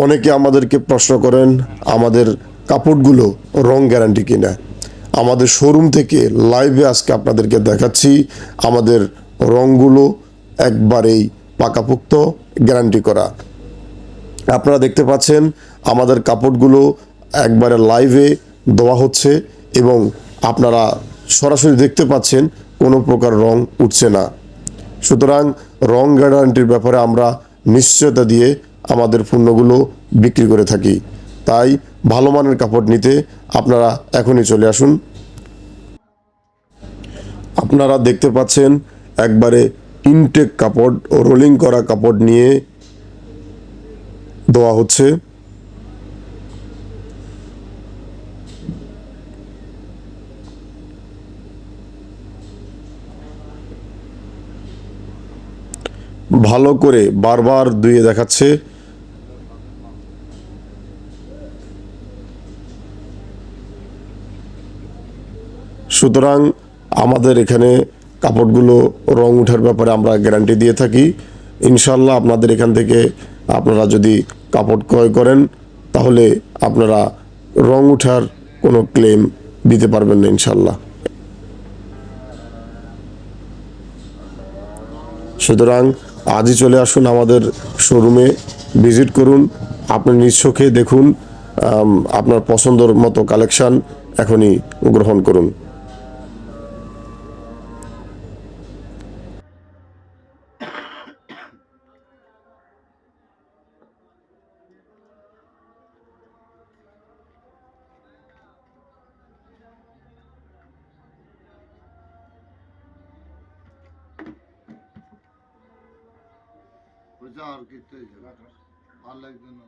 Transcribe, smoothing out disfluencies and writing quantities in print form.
অনেকে আমাদেরকে প্রশ্ন করেন আমাদের কাপড়গুলো রং গ্যারান্টি কিনা। আমাদের শোরুম থেকে লাইভে আজকে আপনাদেরকে দেখাচ্ছি আমাদের রংগুলো একবারেই পাকাপোক্ত গ্যারান্টি করা। আপনারা দেখতে পাচ্ছেন আমাদের কাপড়গুলো একবারে লাইভে দেওয়া হচ্ছে এবং আপনারা সরাসরি দেখতে পাচ্ছেন কোনো প্রকার রং উঠছে না। সুতরাং রং গ্যারান্টির ব্যাপারে আমরা নিশ্চয়তা দিয়ে আমাদের পণ্যগুলো বিক্রি করে থাকি। তাই ভালো মানের কাপড় নিতে আপনারা এখনই চলে আসুন। আপনারা দেখতে পাচ্ছেন একবারে ইনটেক কাপড়, রোলিং করা কাপড় নিয়ে দেওয়া হচ্ছে। ভালো করে বারবার ধুয়ে দেখাচ্ছে। সুতরাং আমাদের এখানে কাপড়গুলো রং ওঠার ব্যাপারে আমরা গ্যারান্টি দিয়ে থাকি। ইনশাল্লাহ আপনাদের এখান থেকে আপনারা যদি কাপড় ক্রয় করেন তাহলে আপনারা রং ওঠার কোনো ক্লেম দিতে পারবেন না ইনশাল্লাহ। সুতরাং আজই চলে আসুন আমাদের শোরুমে, ভিজিট করুন, আপনি নিজ চোখে দেখুন, আপনার পছন্দের মতো কালেকশান এখনই গ্রহণ করুন। বুঝা আর কিছু ভালো লাগবে না।